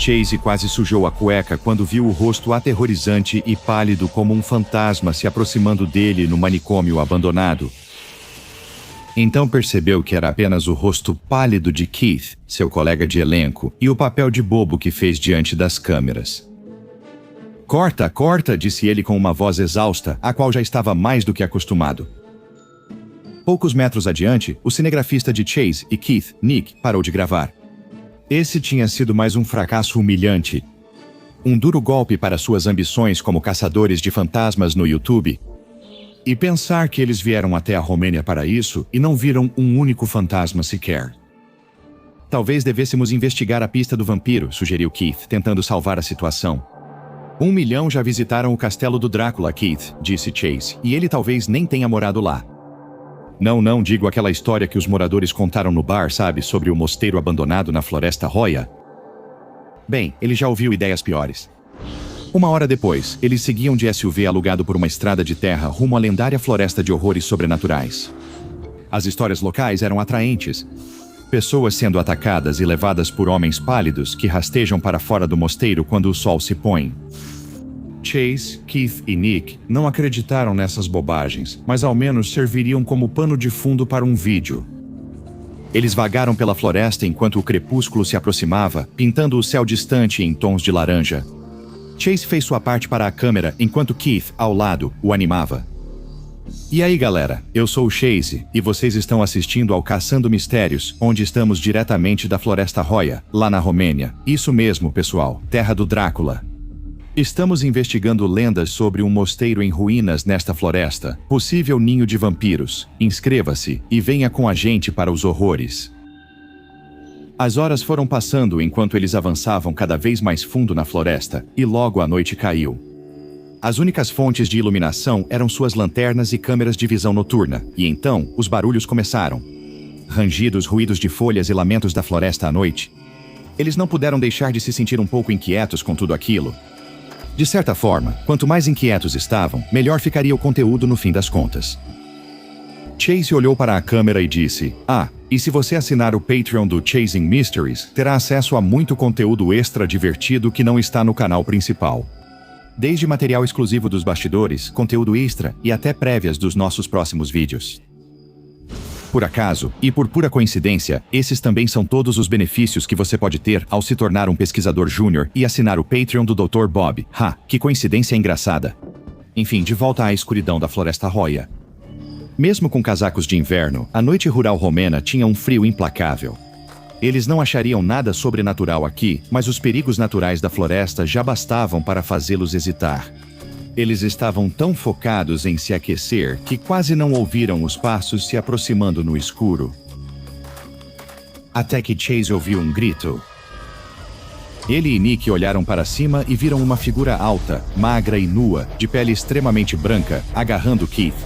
Chase quase sujou a cueca quando viu o rosto aterrorizante e pálido como um fantasma se aproximando dele no manicômio abandonado. Então percebeu que era apenas o rosto pálido de Keith, seu colega de elenco, e o papel de bobo que fez diante das câmeras. "Corta, corta", disse ele com uma voz exausta, a qual já estava mais do que acostumado. Poucos metros adiante, o cinegrafista de Chase e Keith, Nick, parou de gravar. Esse tinha sido mais um fracasso humilhante. Um duro golpe para suas ambições como caçadores de fantasmas no YouTube. E pensar que eles vieram até a Romênia para isso e não viram um único fantasma sequer. "Talvez devêssemos investigar a pista do vampiro", sugeriu Keith, tentando salvar a situação. 1 milhão já visitaram o castelo do Drácula, Keith, disse Chase, e ele talvez nem tenha morado lá. Não, digo aquela história que os moradores contaram no bar, sabe, sobre o mosteiro abandonado na Floresta Roya. Bem, ele já ouviu ideias piores. 1 hora depois, eles seguiam de SUV alugado por uma estrada de terra rumo à lendária floresta de horrores sobrenaturais. As histórias locais eram atraentes. Pessoas sendo atacadas e levadas por homens pálidos que rastejam para fora do mosteiro quando o sol se põe. Chase, Keith e Nick não acreditaram nessas bobagens, mas ao menos serviriam como pano de fundo para um vídeo. Eles vagaram pela floresta enquanto o crepúsculo se aproximava, pintando o céu distante em tons de laranja. Chase fez sua parte para a câmera enquanto Keith, ao lado, o animava. "E aí, galera, eu sou o Chase, e vocês estão assistindo ao Caçando Mistérios, onde estamos diretamente da Floresta Roya, lá na Romênia. Isso mesmo, pessoal, terra do Drácula. Estamos investigando lendas sobre um mosteiro em ruínas nesta floresta, possível ninho de vampiros. Inscreva-se e venha com a gente para os horrores." As horas foram passando enquanto eles avançavam cada vez mais fundo na floresta, e logo a noite caiu. As únicas fontes de iluminação eram suas lanternas e câmeras de visão noturna, e então os barulhos começaram. Rangidos, ruídos de folhas e lamentos da floresta à noite. Eles não puderam deixar de se sentir um pouco inquietos com tudo aquilo. De certa forma, quanto mais inquietos estavam, melhor ficaria o conteúdo no fim das contas. Chase olhou para a câmera e disse: "E se você assinar o Patreon do Chasing Mysteries, terá acesso a muito conteúdo extra divertido que não está no canal principal. Desde material exclusivo dos bastidores, conteúdo extra e até prévias dos nossos próximos vídeos." Por acaso, e por pura coincidência, esses também são todos os benefícios que você pode ter ao se tornar um pesquisador júnior e assinar o Patreon do Dr. Bob. Que coincidência engraçada. Enfim, de volta à escuridão da Floresta Roya. Mesmo com casacos de inverno, a noite rural romena tinha um frio implacável. Eles não achariam nada sobrenatural aqui, mas os perigos naturais da floresta já bastavam para fazê-los hesitar. Eles estavam tão focados em se aquecer que quase não ouviram os passos se aproximando no escuro. Até que Chase ouviu um grito. Ele e Nick olharam para cima e viram uma figura alta, magra e nua, de pele extremamente branca, agarrando Keith.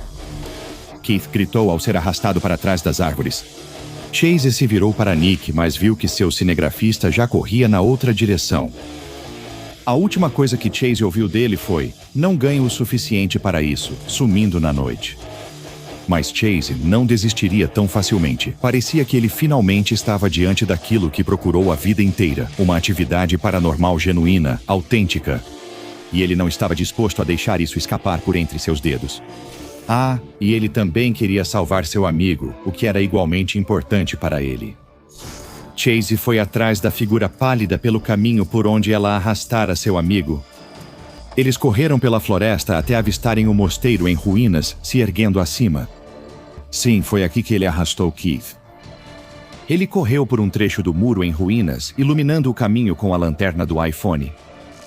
Keith gritou ao ser arrastado para trás das árvores. Chase se virou para Nick, mas viu que seu cinegrafista já corria na outra direção. A última coisa que Chase ouviu dele foi: "Não ganho o suficiente para isso", sumindo na noite. Mas Chase não desistiria tão facilmente. Parecia que ele finalmente estava diante daquilo que procurou a vida inteira, uma atividade paranormal genuína, autêntica. E ele não estava disposto a deixar isso escapar por entre seus dedos. E ele também queria salvar seu amigo, o que era igualmente importante para ele. Chase foi atrás da figura pálida pelo caminho por onde ela arrastara seu amigo. Eles correram pela floresta até avistarem o mosteiro em ruínas, se erguendo acima. Sim, foi aqui que ele arrastou Keith. Ele correu por um trecho do muro em ruínas, iluminando o caminho com a lanterna do iPhone.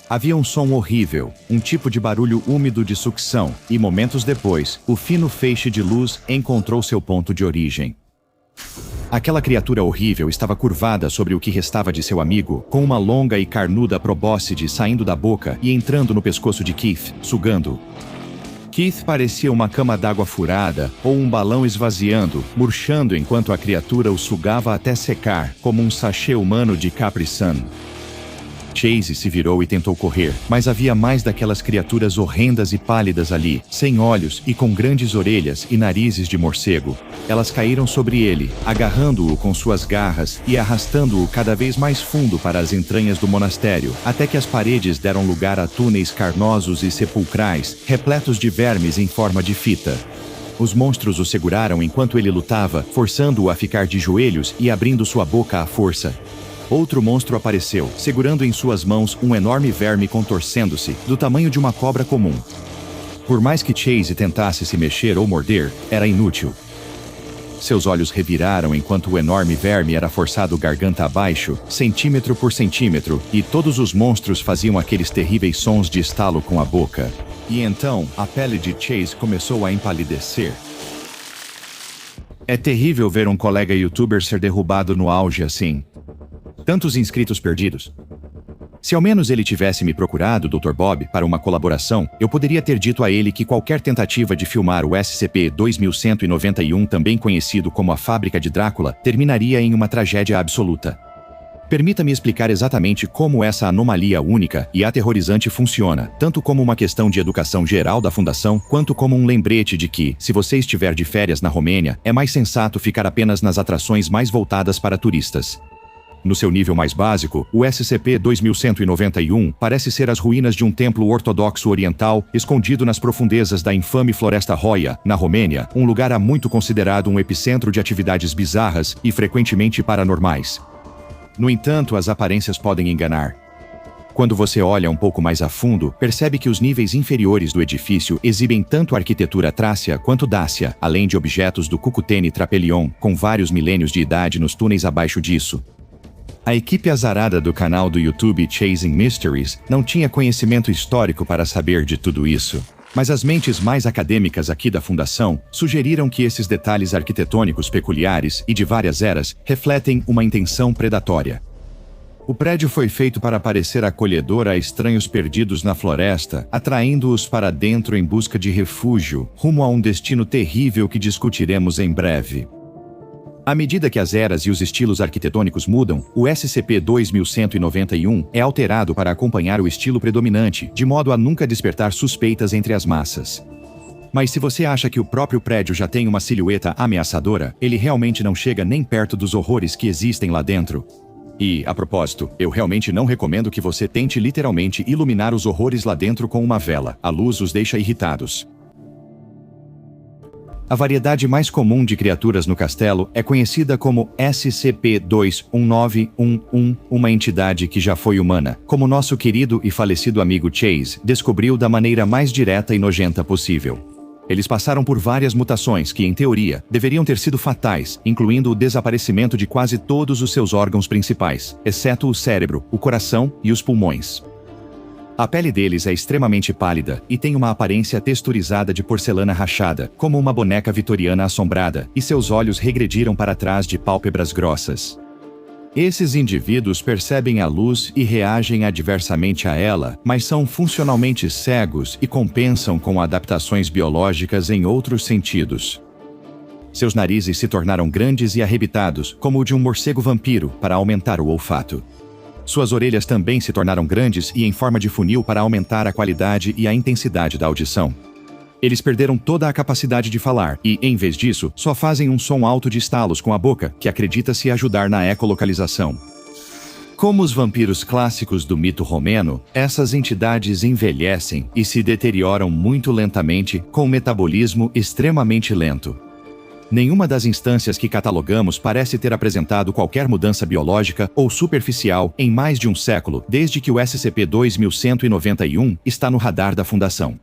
Havia um som horrível, um tipo de barulho úmido de sucção, e momentos depois, o fino feixe de luz encontrou seu ponto de origem. Aquela criatura horrível estava curvada sobre o que restava de seu amigo, com uma longa e carnuda probóscide saindo da boca e entrando no pescoço de Keith, sugando-o. Keith parecia uma cama d'água furada ou um balão esvaziando, murchando enquanto a criatura o sugava até secar, como um sachê humano de Capri Sun. Chase se virou e tentou correr, mas havia mais daquelas criaturas horrendas e pálidas ali, sem olhos e com grandes orelhas e narizes de morcego. Elas caíram sobre ele, agarrando-o com suas garras e arrastando-o cada vez mais fundo para as entranhas do monastério, até que as paredes deram lugar a túneis carnosos e sepulcrais, repletos de vermes em forma de fita. Os monstros o seguraram enquanto ele lutava, forçando-o a ficar de joelhos e abrindo sua boca à força. Outro monstro apareceu, segurando em suas mãos um enorme verme contorcendo-se, do tamanho de uma cobra comum. Por mais que Chase tentasse se mexer ou morder, era inútil. Seus olhos reviraram enquanto o enorme verme era forçado garganta abaixo, centímetro por centímetro, e todos os monstros faziam aqueles terríveis sons de estalo com a boca. E então, a pele de Chase começou a empalidecer. É terrível ver um colega youtuber ser derrubado no auge assim. Tantos inscritos perdidos. Se ao menos ele tivesse me procurado, Dr. Bob, para uma colaboração, eu poderia ter dito a ele que qualquer tentativa de filmar o SCP-2191, também conhecido como a Fábrica de Drácula, terminaria em uma tragédia absoluta. Permita-me explicar exatamente como essa anomalia única e aterrorizante funciona, tanto como uma questão de educação geral da Fundação, quanto como um lembrete de que, se você estiver de férias na Romênia, é mais sensato ficar apenas nas atrações mais voltadas para turistas. No seu nível mais básico, o SCP-2191 parece ser as ruínas de um templo ortodoxo oriental escondido nas profundezas da infame Floresta Roya, na Romênia, um lugar há muito considerado um epicentro de atividades bizarras e frequentemente paranormais. No entanto, as aparências podem enganar. Quando você olha um pouco mais a fundo, percebe que os níveis inferiores do edifício exibem tanto arquitetura trácia quanto dácia, além de objetos do Cucuteni Trapelion, com vários milênios de idade nos túneis abaixo disso. A equipe azarada do canal do YouTube Chasing Mysteries não tinha conhecimento histórico para saber de tudo isso. Mas as mentes mais acadêmicas aqui da Fundação sugeriram que esses detalhes arquitetônicos peculiares e de várias eras refletem uma intenção predatória. O prédio foi feito para parecer acolhedor a estranhos perdidos na floresta, atraindo-os para dentro em busca de refúgio, rumo a um destino terrível que discutiremos em breve. À medida que as eras e os estilos arquitetônicos mudam, o SCP-2191 é alterado para acompanhar o estilo predominante, de modo a nunca despertar suspeitas entre as massas. Mas se você acha que o próprio prédio já tem uma silhueta ameaçadora, ele realmente não chega nem perto dos horrores que existem lá dentro. E, a propósito, eu realmente não recomendo que você tente literalmente iluminar os horrores lá dentro com uma vela. A luz os deixa irritados. A variedade mais comum de criaturas no castelo é conhecida como SCP-21911, uma entidade que já foi humana, como nosso querido e falecido amigo Chase descobriu da maneira mais direta e nojenta possível. Eles passaram por várias mutações que, em teoria, deveriam ter sido fatais, incluindo o desaparecimento de quase todos os seus órgãos principais, exceto o cérebro, o coração e os pulmões. A pele deles é extremamente pálida e tem uma aparência texturizada de porcelana rachada, como uma boneca vitoriana assombrada, e seus olhos regrediram para trás de pálpebras grossas. Esses indivíduos percebem a luz e reagem adversamente a ela, mas são funcionalmente cegos e compensam com adaptações biológicas em outros sentidos. Seus narizes se tornaram grandes e arrebitados, como o de um morcego vampiro, para aumentar o olfato. Suas orelhas também se tornaram grandes e em forma de funil para aumentar a qualidade e a intensidade da audição. Eles perderam toda a capacidade de falar e, em vez disso, só fazem um som alto de estalos com a boca, que acredita-se ajudar na ecolocalização. Como os vampiros clássicos do mito romeno, essas entidades envelhecem e se deterioram muito lentamente, com um metabolismo extremamente lento. Nenhuma das instâncias que catalogamos parece ter apresentado qualquer mudança biológica ou superficial em mais de um século, desde que o SCP-2191 está no radar da Fundação.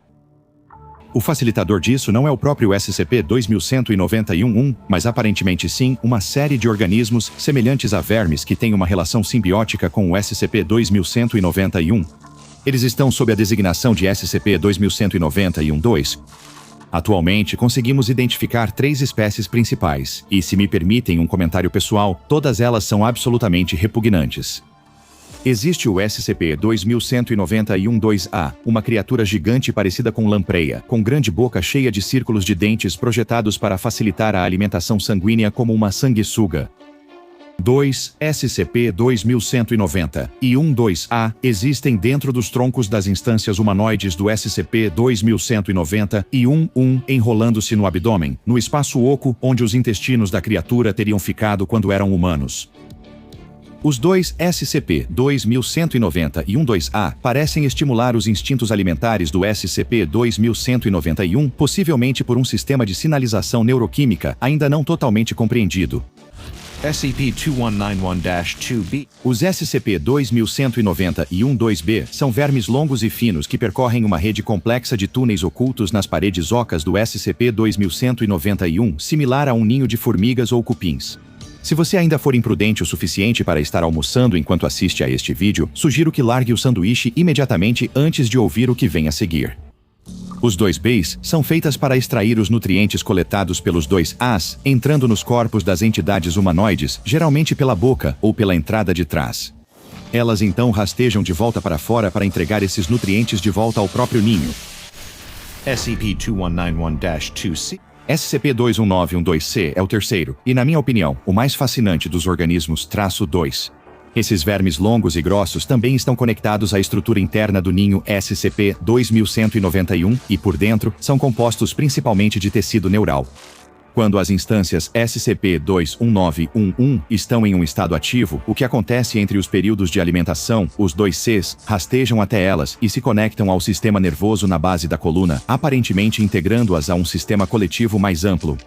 O facilitador disso não é o próprio SCP-2191, mas aparentemente sim uma série de organismos semelhantes a vermes que têm uma relação simbiótica com o SCP-2191. Eles estão sob a designação de SCP-2191-2. Atualmente, conseguimos identificar 3 espécies principais, e, se me permitem um comentário pessoal, todas elas são absolutamente repugnantes. Existe o SCP-2191-2A, uma criatura gigante parecida com lampreia, com grande boca cheia de círculos de dentes projetados para facilitar a alimentação sanguínea como uma sanguessuga. 2 SCP-2190 e 12A existem dentro dos troncos das instâncias humanoides do SCP-2190 e 11 enrolando-se no abdômen, no espaço oco onde os intestinos da criatura teriam ficado quando eram humanos. Os dois SCP-2190 e 12A parecem estimular os instintos alimentares do SCP-2191, possivelmente por um sistema de sinalização neuroquímica ainda não totalmente compreendido. SCP-2191-2B. Os SCP-2190 e 12B são vermes longos e finos que percorrem uma rede complexa de túneis ocultos nas paredes ocas do SCP-2191, similar a um ninho de formigas ou cupins. Se você ainda for imprudente o suficiente para estar almoçando enquanto assiste a este vídeo, sugiro que largue o sanduíche imediatamente antes de ouvir o que vem a seguir. Os 2Bs são feitas para extrair os nutrientes coletados pelos 2As, entrando nos corpos das entidades humanoides, geralmente pela boca ou pela entrada de trás. Elas então rastejam de volta para fora para entregar esses nutrientes de volta ao próprio ninho. SCP-2191-2C. SCP-2191-2C é o terceiro, e na minha opinião, o mais fascinante dos organismos -2. Esses vermes longos e grossos também estão conectados à estrutura interna do ninho SCP-2191 e, por dentro, são compostos principalmente de tecido neural. Quando as instâncias SCP-21911 estão em um estado ativo, o que acontece entre os períodos de alimentação, os 2Cs rastejam até elas e se conectam ao sistema nervoso na base da coluna, aparentemente integrando-as a um sistema coletivo mais amplo.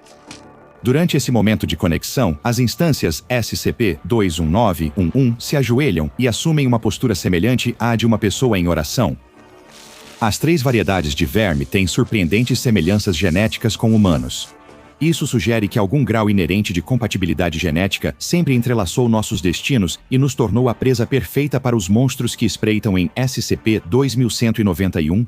Durante esse momento de conexão, as instâncias SCP-21911 se ajoelham e assumem uma postura semelhante à de uma pessoa em oração. As três variedades de verme têm surpreendentes semelhanças genéticas com humanos. Isso sugere que algum grau inerente de compatibilidade genética sempre entrelaçou nossos destinos e nos tornou a presa perfeita para os monstros que espreitam em SCP-2191.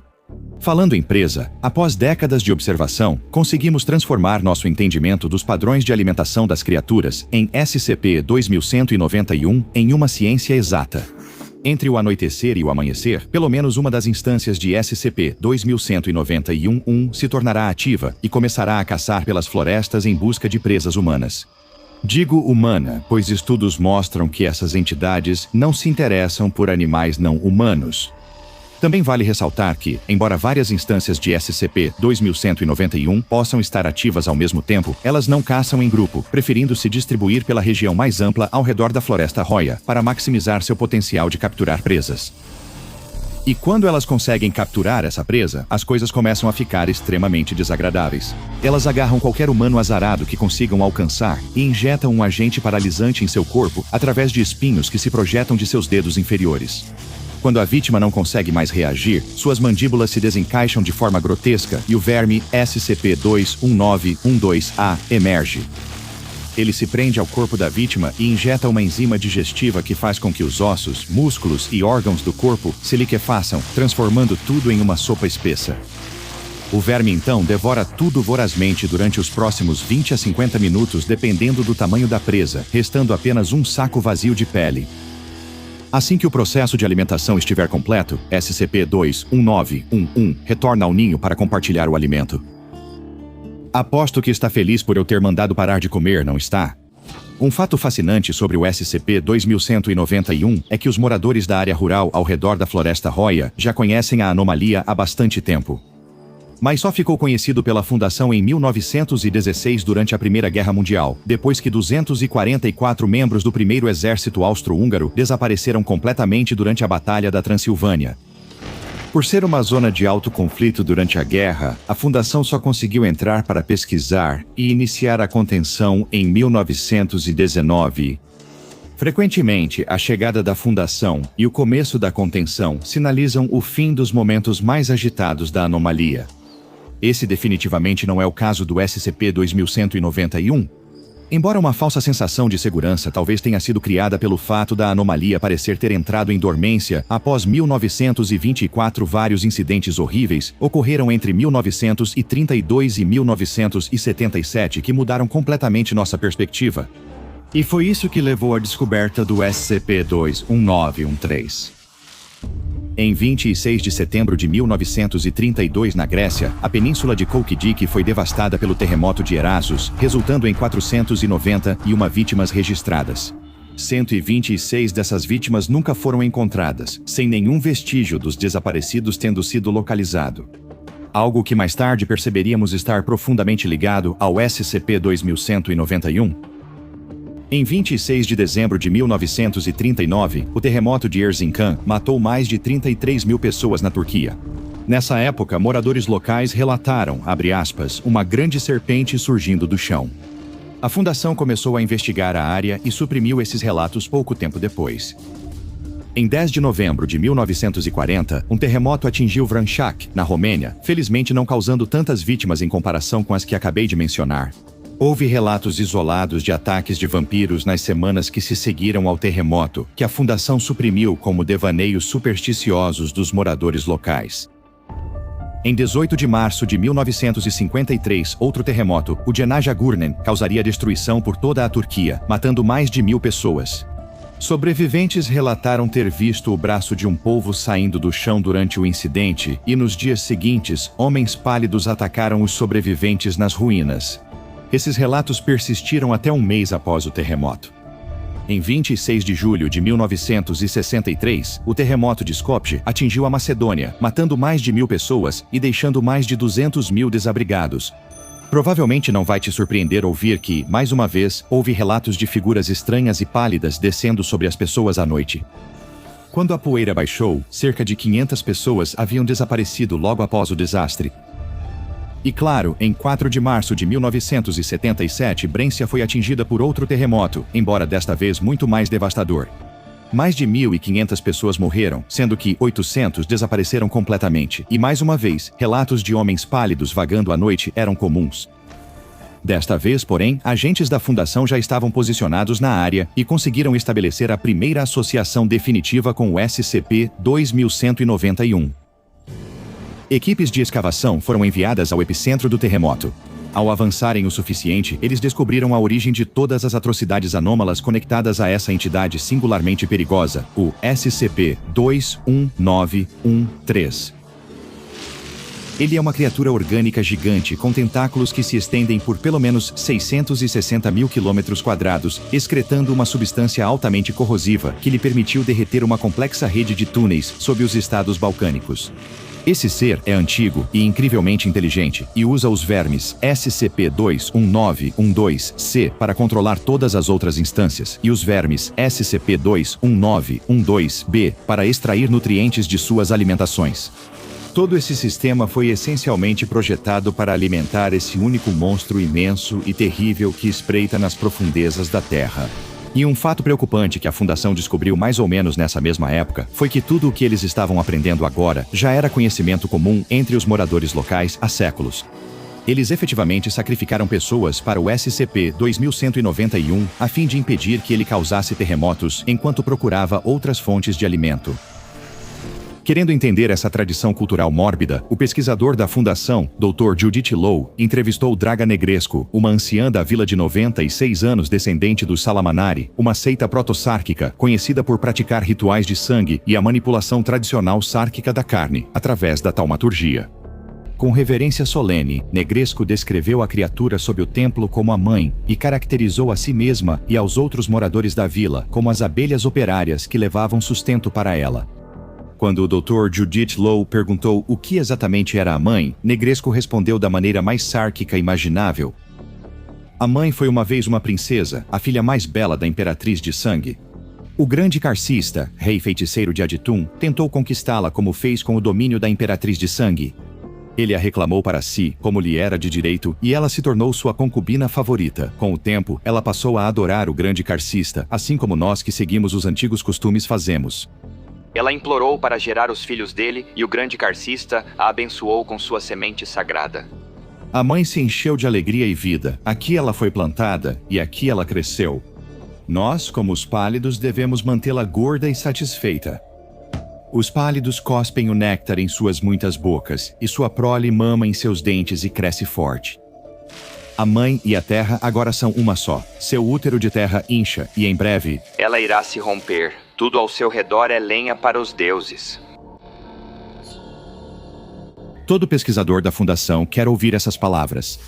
Falando em presa, após décadas de observação, conseguimos transformar nosso entendimento dos padrões de alimentação das criaturas em SCP-2191 em uma ciência exata. Entre o anoitecer e o amanhecer, pelo menos uma das instâncias de SCP-2191 se tornará ativa e começará a caçar pelas florestas em busca de presas humanas. Digo humana, pois estudos mostram que essas entidades não se interessam por animais não humanos. Também vale ressaltar que, embora várias instâncias de SCP-2191 possam estar ativas ao mesmo tempo, elas não caçam em grupo, preferindo se distribuir pela região mais ampla ao redor da Floresta Hoya, para maximizar seu potencial de capturar presas. E quando elas conseguem capturar essa presa, as coisas começam a ficar extremamente desagradáveis. Elas agarram qualquer humano azarado que consigam alcançar e injetam um agente paralisante em seu corpo através de espinhos que se projetam de seus dedos inferiores. Quando a vítima não consegue mais reagir, suas mandíbulas se desencaixam de forma grotesca e o verme SCP-21912A emerge. Ele se prende ao corpo da vítima e injeta uma enzima digestiva que faz com que os ossos, músculos e órgãos do corpo se liquefaçam, transformando tudo em uma sopa espessa. O verme então devora tudo vorazmente durante os próximos 20 a 50 minutos, dependendo do tamanho da presa, restando apenas um saco vazio de pele. Assim que o processo de alimentação estiver completo, SCP-21911 retorna ao ninho para compartilhar o alimento. Aposto que está feliz por eu ter mandado parar de comer, não está? Um fato fascinante sobre o SCP-2191 é que os moradores da área rural ao redor da Floresta Hoya já conhecem a anomalia há bastante tempo. Mas só ficou conhecido pela Fundação em 1916 durante a Primeira Guerra Mundial, depois que 244 membros do primeiro exército austro-húngaro desapareceram completamente durante a Batalha da Transilvânia. Por ser uma zona de alto conflito durante a guerra, a Fundação só conseguiu entrar para pesquisar e iniciar a contenção em 1919. Frequentemente, a chegada da Fundação e o começo da contenção sinalizam o fim dos momentos mais agitados da anomalia. Esse definitivamente não é o caso do SCP-2191. Embora uma falsa sensação de segurança talvez tenha sido criada pelo fato da anomalia parecer ter entrado em dormência após 1924, vários incidentes horríveis ocorreram entre 1932 e 1977 que mudaram completamente nossa perspectiva. E foi isso que levou à descoberta do SCP-21913. Em 26 de setembro de 1932, na Grécia, a península de Khalkidiki foi devastada pelo terremoto de Erasos, resultando em 491 vítimas registradas. 126 dessas vítimas nunca foram encontradas, sem nenhum vestígio dos desaparecidos tendo sido localizado. Algo que mais tarde perceberíamos estar profundamente ligado ao SCP-2191. Em 26 de dezembro de 1939, o terremoto de Erzincan matou mais de 33 mil pessoas na Turquia. Nessa época, moradores locais relataram, abre aspas, uma grande serpente surgindo do chão. A fundação começou a investigar a área e suprimiu esses relatos pouco tempo depois. Em 10 de novembro de 1940, um terremoto atingiu Vrăjăș, na Romênia, felizmente não causando tantas vítimas em comparação com as que acabei de mencionar. Houve relatos isolados de ataques de vampiros nas semanas que se seguiram ao terremoto, que a fundação suprimiu como devaneios supersticiosos dos moradores locais. Em 18 de março de 1953, outro terremoto, o de Gurnen, causaria destruição por toda a Turquia, matando mais de 1.000 pessoas. Sobreviventes relataram ter visto o braço de um polvo saindo do chão durante o incidente e, nos dias seguintes, homens pálidos atacaram os sobreviventes nas ruínas. Esses relatos persistiram até um mês após o terremoto. Em 26 de julho de 1963, o terremoto de Skopje atingiu a Macedônia, matando mais de 1.000 pessoas e deixando mais de 200 mil desabrigados. Provavelmente não vai te surpreender ouvir que, mais uma vez, houve relatos de figuras estranhas e pálidas descendo sobre as pessoas à noite. Quando a poeira baixou, cerca de 500 pessoas haviam desaparecido logo após o desastre. E claro, em 4 de março de 1977, Brência foi atingida por outro terremoto, embora desta vez muito mais devastador. Mais de 1.500 pessoas morreram, sendo que 800 desapareceram completamente, e mais uma vez, relatos de homens pálidos vagando à noite eram comuns. Desta vez, porém, agentes da fundação já estavam posicionados na área e conseguiram estabelecer a primeira associação definitiva com o SCP-2191. Equipes de escavação foram enviadas ao epicentro do terremoto. Ao avançarem o suficiente, eles descobriram a origem de todas as atrocidades anômalas conectadas a essa entidade singularmente perigosa, o SCP-21913. Ele é uma criatura orgânica gigante com tentáculos que se estendem por pelo menos 660 mil quilômetros quadrados, excretando uma substância altamente corrosiva que lhe permitiu derreter uma complexa rede de túneis sob os estados balcânicos. Esse ser é antigo e incrivelmente inteligente e usa os vermes SCP-21912-C para controlar todas as outras instâncias e os vermes SCP-21912-B para extrair nutrientes de suas alimentações. Todo esse sistema foi essencialmente projetado para alimentar esse único monstro imenso e terrível que espreita nas profundezas da Terra. E um fato preocupante que a Fundação descobriu mais ou menos nessa mesma época foi que tudo o que eles estavam aprendendo agora já era conhecimento comum entre os moradores locais há séculos. Eles efetivamente sacrificaram pessoas para o SCP-2191 a fim de impedir que ele causasse terremotos enquanto procurava outras fontes de alimento. Querendo entender essa tradição cultural mórbida, o pesquisador da Fundação, Dr. Judith Low, entrevistou Draga Negrescu, uma anciã da vila de 96 anos descendente dos Salamanari, uma seita proto-sárquica conhecida por praticar rituais de sangue e a manipulação tradicional sárquica da carne, através da taumaturgia. Com reverência solene, Negrescu descreveu a criatura sob o templo como a mãe e caracterizou a si mesma e aos outros moradores da vila como as abelhas operárias que levavam sustento para ela. Quando o Dr. Judith Low perguntou o que exatamente era a mãe, Negrescu respondeu da maneira mais sárquica imaginável. A mãe foi uma vez uma princesa, a filha mais bela da Imperatriz de Sangue. O grande Carcista, rei feiticeiro de Aditum, tentou conquistá-la como fez com o domínio da Imperatriz de Sangue. Ele a reclamou para si, como lhe era de direito, e ela se tornou sua concubina favorita. Com o tempo, ela passou a adorar o grande Carcista, assim como nós que seguimos os antigos costumes fazemos. Ela implorou para gerar os filhos dele e o grande Carcista a abençoou com sua semente sagrada. A mãe se encheu de alegria e vida. Aqui ela foi plantada e aqui ela cresceu. Nós, como os pálidos, devemos mantê-la gorda e satisfeita. Os pálidos cospem o néctar em suas muitas bocas e sua prole mama em seus dentes e cresce forte. A mãe e a terra agora são uma só. Seu útero de terra incha e em breve ela irá se romper. Tudo ao seu redor é lenha para os deuses. Todo pesquisador da Fundação quer ouvir essas palavras.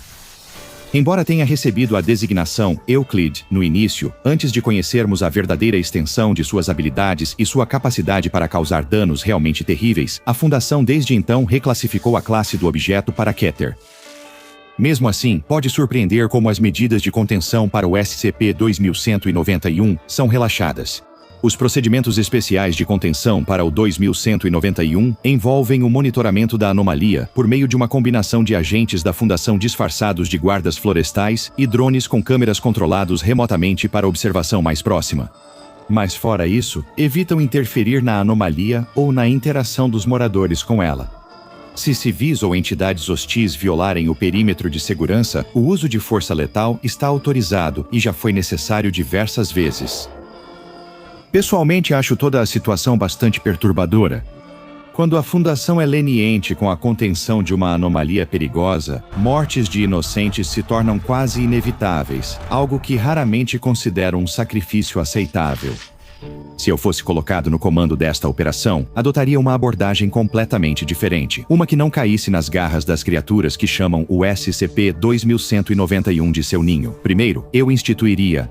Embora tenha recebido a designação Euclid no início, antes de conhecermos a verdadeira extensão de suas habilidades e sua capacidade para causar danos realmente terríveis, a Fundação desde então reclassificou a classe do objeto para Keter. Mesmo assim, pode surpreender como as medidas de contenção para o SCP-2191 são relaxadas. Os procedimentos especiais de contenção para o 2191 envolvem o monitoramento da anomalia por meio de uma combinação de agentes da Fundação disfarçados de guardas florestais e drones com câmeras controlados remotamente para observação mais próxima. Mas fora isso, evitam interferir na anomalia ou na interação dos moradores com ela. Se civis ou entidades hostis violarem o perímetro de segurança, o uso de força letal está autorizado e já foi necessário diversas vezes. Pessoalmente, acho toda a situação bastante perturbadora. Quando a Fundação é leniente com a contenção de uma anomalia perigosa, mortes de inocentes se tornam quase inevitáveis, algo que raramente considero um sacrifício aceitável. Se eu fosse colocado no comando desta operação, adotaria uma abordagem completamente diferente. Uma que não caísse nas garras das criaturas que chamam o SCP-2191 de seu ninho. Primeiro, eu instituiria...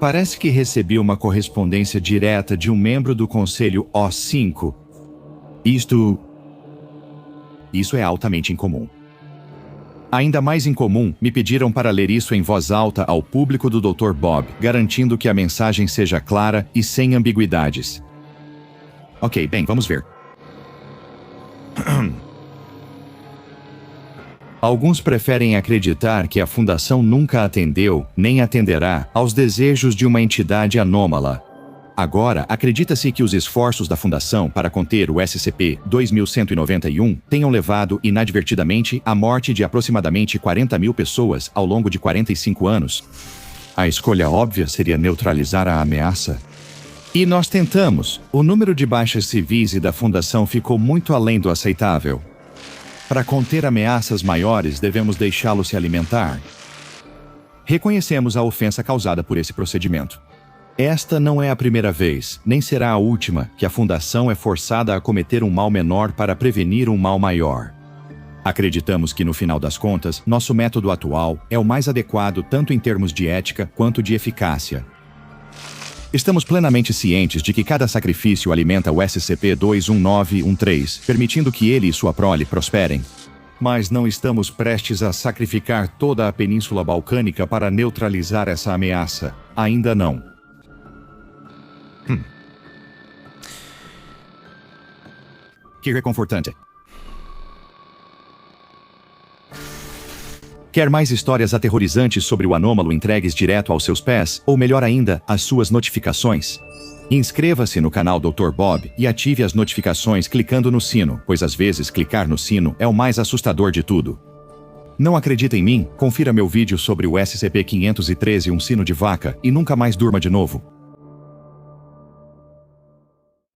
Parece que recebi uma correspondência direta de um membro do Conselho O5. Isso é altamente incomum. Ainda mais incomum, me pediram para ler isso em voz alta ao público do Dr. Bob, garantindo que a mensagem seja clara e sem ambiguidades. Ok, bem, vamos ver. Alguns preferem acreditar que a Fundação nunca atendeu, nem atenderá, aos desejos de uma entidade anômala. Agora, acredita-se que os esforços da Fundação para conter o SCP-2191 tenham levado inadvertidamente à morte de aproximadamente 40 mil pessoas ao longo de 45 anos. A escolha óbvia seria neutralizar a ameaça. E nós tentamos. O número de baixas civis e da Fundação ficou muito além do aceitável. Para conter ameaças maiores, devemos deixá-lo se alimentar. Reconhecemos a ofensa causada por esse procedimento. Esta não é a primeira vez, nem será a última, que a Fundação é forçada a cometer um mal menor para prevenir um mal maior. Acreditamos que, no final das contas, nosso método atual é o mais adequado tanto em termos de ética quanto de eficácia. Estamos plenamente cientes de que cada sacrifício alimenta o SCP-21913, permitindo que ele e sua prole prosperem. Mas não estamos prestes a sacrificar toda a Península Balcânica para neutralizar essa ameaça. Ainda não. Que reconfortante. Quer mais histórias aterrorizantes sobre o anômalo entregues direto aos seus pés, ou melhor ainda, as suas notificações? Inscreva-se no canal Dr. Bob e ative as notificações clicando no sino, pois às vezes clicar no sino é o mais assustador de tudo. Não acredita em mim? Confira meu vídeo sobre o SCP-513 Um Sino de Vaca e nunca mais durma de novo.